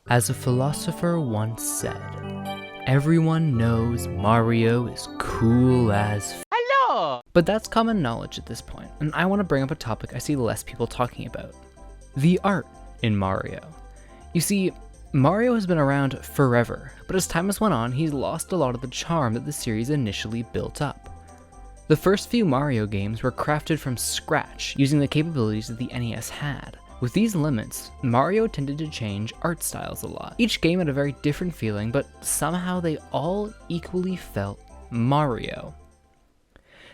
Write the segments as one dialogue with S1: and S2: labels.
S1: As a philosopher once said, everyone knows Mario is cool as
S2: Hello!
S1: But that's common knowledge at this point, and I want to bring up a topic I see less people talking about. The art in Mario. You see, Mario has been around forever, but as time has went on, he's lost a lot of the charm that the series initially built up. The first few Mario games were crafted from scratch using the capabilities that the NES had. With these limits, Mario tended to change art styles a lot. Each game had a very different feeling, but somehow they all equally felt Mario.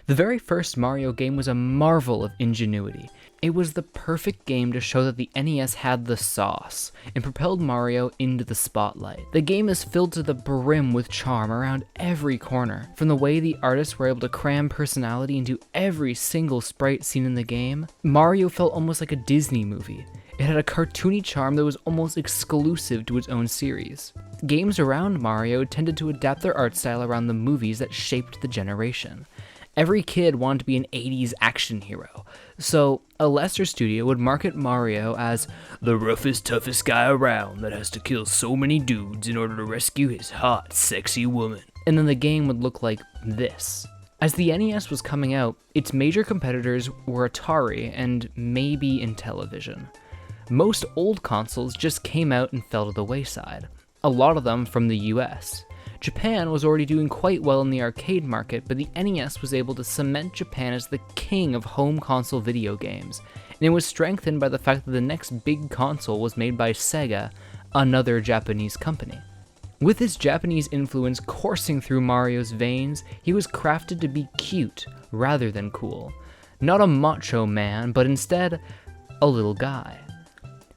S1: The very first Mario game was a marvel of ingenuity. It was the perfect game to show that the NES had the sauce, and propelled Mario into the spotlight. The game is filled to the brim with charm around every corner. From the way the artists were able to cram personality into every single sprite seen in the game, Mario felt almost like a Disney movie. It had a cartoony charm that was almost exclusive to its own series. Games around Mario tended to adapt their art style around the movies that shaped the generation. Every kid wanted to be an 80s action hero, so a lesser studio would market Mario as the roughest, toughest guy around that has to kill so many dudes in order to rescue his hot, sexy woman. And then the game would look like this. As the NES was coming out, its major competitors were Atari and maybe Intellivision. Most old consoles just came out and fell to the wayside, a lot of them from the US. Japan was already doing quite well in the arcade market, but the NES was able to cement Japan as the king of home console video games, and it was strengthened by the fact that the next big console was made by Sega, another Japanese company. With his Japanese influence coursing through Mario's veins, he was crafted to be cute rather than cool. Not a macho man, but instead, a little guy.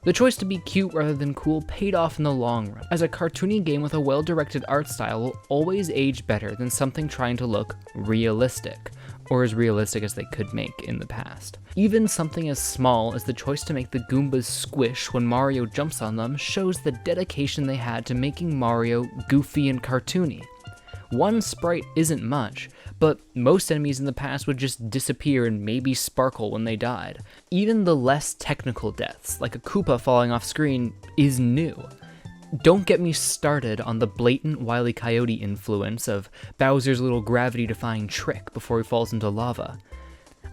S1: The choice to be cute rather than cool paid off in the long run, as a cartoony game with a well-directed art style will always age better than something trying to look realistic, or as realistic as they could make in the past. Even something as small as the choice to make the Goombas squish when Mario jumps on them shows the dedication they had to making Mario goofy and cartoony. One sprite isn't much, but most enemies in the past would just disappear and maybe sparkle when they died. Even the less technical deaths, like a Koopa falling off screen, is new. Don't get me started on the blatant Wile E. Coyote influence of Bowser's little gravity-defying trick before he falls into lava.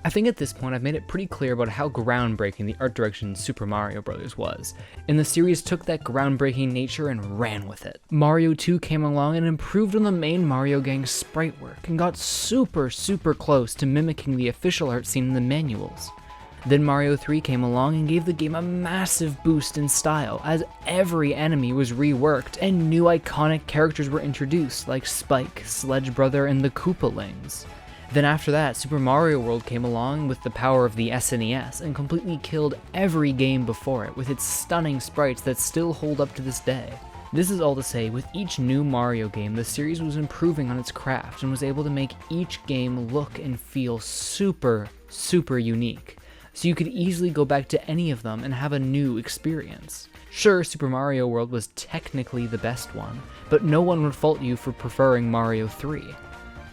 S1: I think at this point I've made it pretty clear about how groundbreaking the art direction in Super Mario Bros. Was, and the series took that groundbreaking nature and ran with it. Mario 2 came along and improved on the main Mario gang's sprite work, and got super close to mimicking the official art seen in the manuals. Then Mario 3 came along and gave the game a massive boost in style, as every enemy was reworked, and new iconic characters were introduced, like Spike, Sledge Brother, and the Koopalings. Then after that, Super Mario World came along with the power of the SNES and completely killed every game before it with its stunning sprites that still hold up to this day. This is all to say, with each new Mario game, the series was improving on its craft and was able to make each game look and feel super unique. So you could easily go back to any of them and have a new experience. Sure, Super Mario World was technically the best one, but no one would fault you for preferring Mario 3.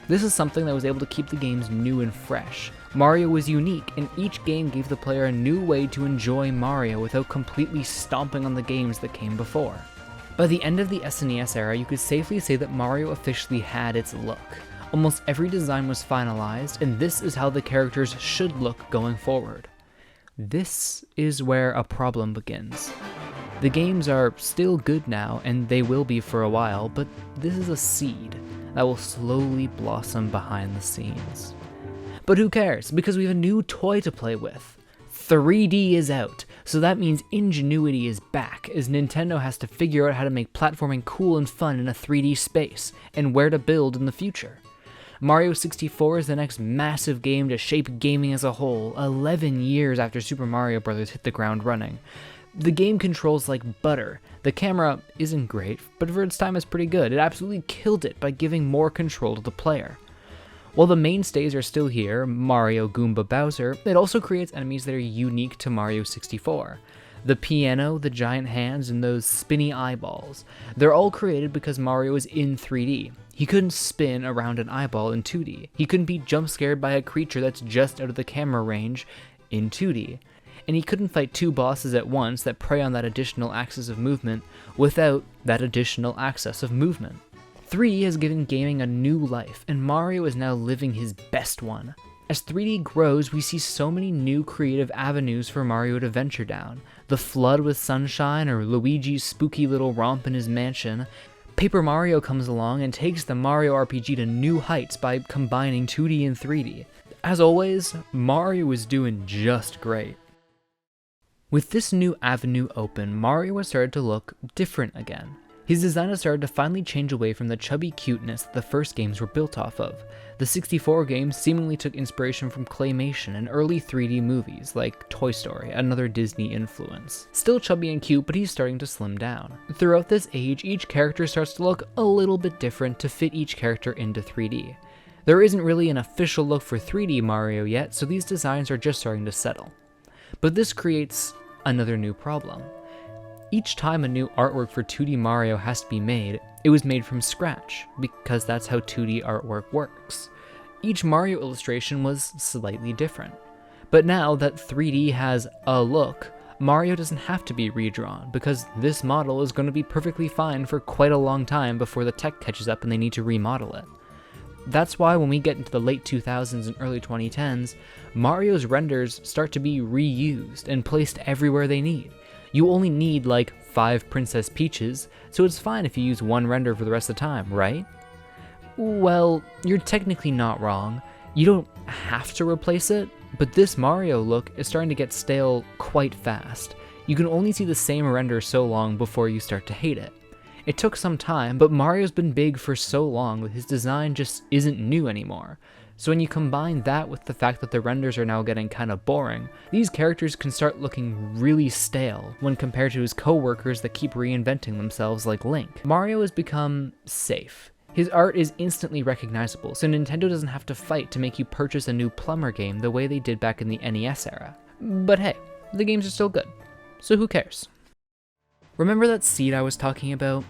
S1: This is something that was able to keep the games new and fresh. Mario was unique, and each game gave the player a new way to enjoy Mario without completely stomping on the games that came before. By the end of the SNES era, you could safely say that Mario officially had its look. Almost every design was finalized, and this is how the characters should look going forward. This is where a problem begins. The games are still good now, and they will be for a while, but this is a seed that will slowly blossom behind the scenes. But who cares, because we have a new toy to play with. 3D is out, so that means ingenuity is back, as Nintendo has to figure out how to make platforming cool and fun in a 3D space, and where to build in the future. Mario 64 is the next massive game to shape gaming as a whole, 11 years after Super Mario Bros. Hit the ground running. The game controls like butter. The camera isn't great, but for its time it's pretty good. It absolutely killed it by giving more control to the player. While the mainstays are still here, Mario, Goomba, Bowser, it also creates enemies that are unique to Mario 64. The piano, the giant hands, and those spinny eyeballs. They're all created because Mario is in 3D. He couldn't spin around an eyeball in 2D. He couldn't be jump scared by a creature that's just out of the camera range in 2D. and he couldn't fight two bosses at once that prey on that additional axis of movement without that additional axis of movement. 3D has given gaming a new life, and Mario is now living his best one. As 3D grows, we see so many new creative avenues for Mario to venture down. The Flood with Sunshine, or Luigi's spooky little romp in his mansion. Paper Mario comes along and takes the Mario RPG to new heights by combining 2D and 3D. As always, Mario is doing just great. With this new avenue open, Mario has started to look different again. His design has started to finally change away from the chubby cuteness that the first games were built off of. The 64 games seemingly took inspiration from claymation and early 3D movies like Toy Story, another Disney influence. Still chubby and cute, but he's starting to slim down. Throughout this age, each character starts to look a little bit different to fit each character into 3D. There isn't really an official look for 3D Mario yet, so these designs are just starting to settle. But this creates another new problem. Each time a new artwork for 2D Mario has to be made, it was made from scratch, because that's how 2D artwork works. Each Mario illustration was slightly different. But now that 3D has a look, Mario doesn't have to be redrawn, because this model is going to be perfectly fine for quite a long time before the tech catches up and they need to remodel it. That's why when we get into the late 2000s and early 2010s, Mario's renders start to be reused and placed everywhere they need. You only need like 5 Princess Peaches, so it's fine if you use one render for the rest of the time, right? Well, you're technically not wrong. You don't have to replace it, but this Mario look is starting to get stale quite fast. You can only see the same render so long before you start to hate it. It took some time, but Mario's been big for so long that his design just isn't new anymore. So when you combine that with the fact that the renders are now getting kind of boring, these characters can start looking really stale when compared to his co-workers that keep reinventing themselves like Link. Mario has become safe. His art is instantly recognizable, so Nintendo doesn't have to fight to make you purchase a new Plumber game the way they did back in the NES era. But hey, the games are still good, so who cares? Remember that seed I was talking about?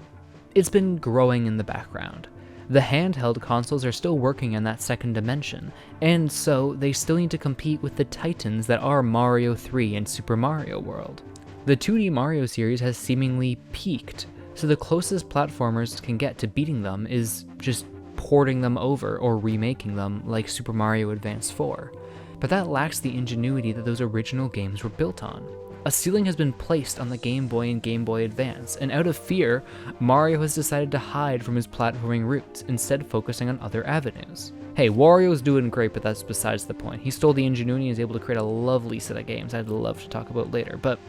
S1: It's been growing in the background. The handheld consoles are still working in that second dimension, and so they still need to compete with the titans that are Mario 3 and Super Mario World. The 2D Mario series has seemingly peaked, so the closest platformers can get to beating them is just porting them over or remaking them like Super Mario Advance 4. But that lacks the ingenuity that those original games were built on. A ceiling has been placed on the Game Boy and Game Boy Advance, and out of fear, Mario has decided to hide from his platforming roots, instead focusing on other avenues. Hey, Wario's doing great, but that's besides the point. He stole the ingenuity and is able to create a lovely set of games I'd love to talk about later, but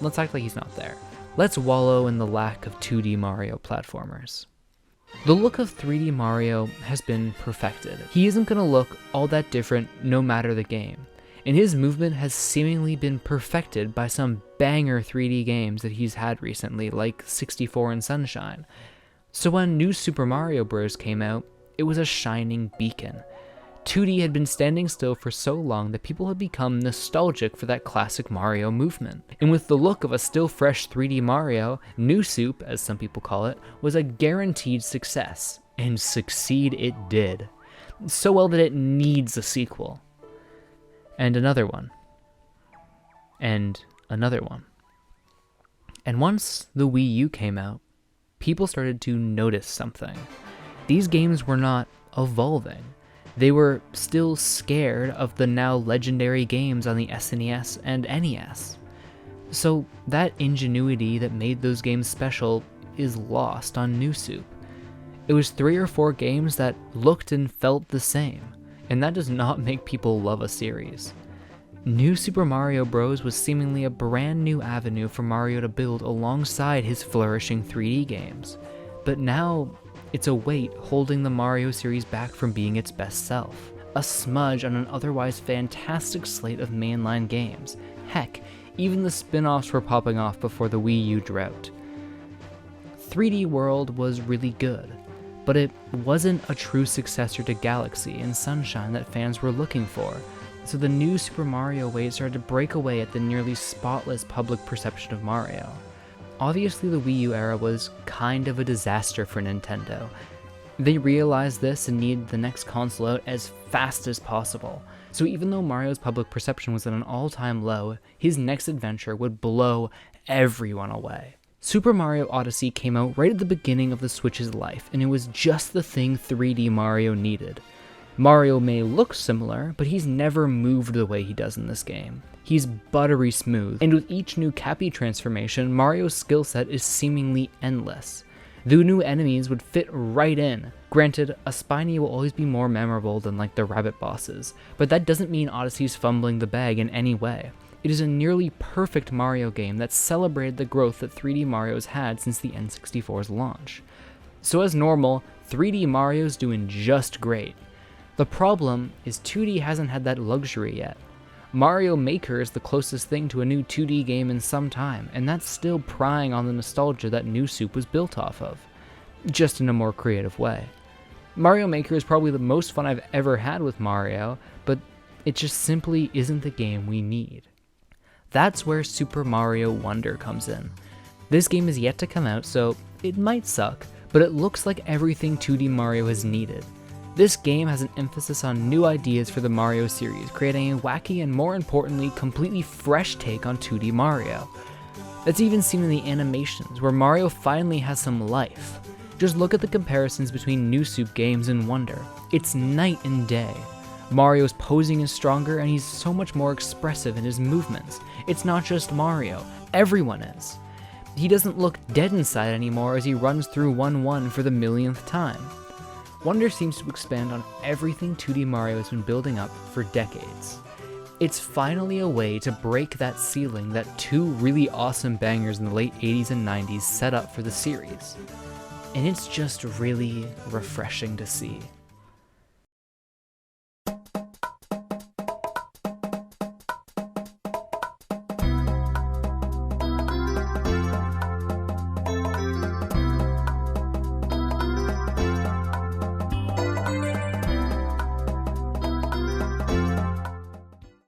S1: let's act like he's not there. Let's wallow in the lack of 2D Mario platformers. The look of 3D Mario has been perfected. He isn't going to look all that different no matter the game. And his movement has seemingly been perfected by some banger 3D games that he's had recently, like 64 and Sunshine. So when New Super Mario Bros. Came out, it was a shining beacon. 2D had been standing still for so long that people had become nostalgic for that classic Mario movement. And with the look of a still fresh 3D Mario, New Soup, as some people call it, was a guaranteed success. And succeed it did. So well that it needs a sequel. And another one. And another one. And once the Wii U came out, people started to notice something. These games were not evolving. They were still scared of the now legendary games on the SNES and NES. So that ingenuity that made those games special is lost on New Soup. It was 3 or 4 games that looked and felt the same. And that does not make people love a series. New Super Mario Bros. Was seemingly a brand new avenue for Mario to build alongside his flourishing 3D games. But now, it's a weight holding the Mario series back from being its best self. A smudge on an otherwise fantastic slate of mainline games. Heck, even the spin-offs were popping off before the Wii U drought. 3D World was really good. But it wasn't a true successor to Galaxy and Sunshine that fans were looking for, so the new Super Mario waves started to break away at the nearly spotless public perception of Mario. Obviously the Wii U era was kind of a disaster for Nintendo. They realized this and needed the next console out as fast as possible, So even though Mario's public perception was at an all-time low, his next adventure would blow everyone away. Super Mario Odyssey came out right at the beginning of the Switch's life, and it was just the thing 3D Mario needed. Mario may look similar, but he's never moved the way he does in this game. He's buttery smooth, and with each new Cappy transformation, Mario's skill set is seemingly endless. The new enemies would fit right in. Granted, a Spiny will always be more memorable than like the rabbit bosses, but that doesn't mean Odyssey's fumbling the bag in any way. It is a nearly perfect Mario game that celebrated the growth that 3D Mario's had since the N64's launch. So as normal, 3D Mario's doing just great. The problem is 2D hasn't had that luxury yet. Mario Maker is the closest thing to a new 2D game in some time, and that's still prying on the nostalgia that New Soup was built off of, just in a more creative way. Mario Maker is probably the most fun I've ever had with Mario, but it just simply isn't the game we need. That's where Super Mario Wonder comes in. This game is yet to come out, so it might suck, but it looks like everything 2D Mario has needed. This game has an emphasis on new ideas for the Mario series, creating a wacky and, more importantly, completely fresh take on 2D Mario. That's even seen in the animations, where Mario finally has some life. Just look at the comparisons between New Soup games and Wonder. It's night and day. Mario's posing is stronger, and he's so much more expressive in his movements. It's not just Mario, everyone is. He doesn't look dead inside anymore as he runs through 1-1 for the millionth time. Wonder seems to expand on everything 2D Mario has been building up for decades. It's finally a way to break that ceiling that two really awesome bangers in the late 80s and 90s set up for the series. And it's just really refreshing to see.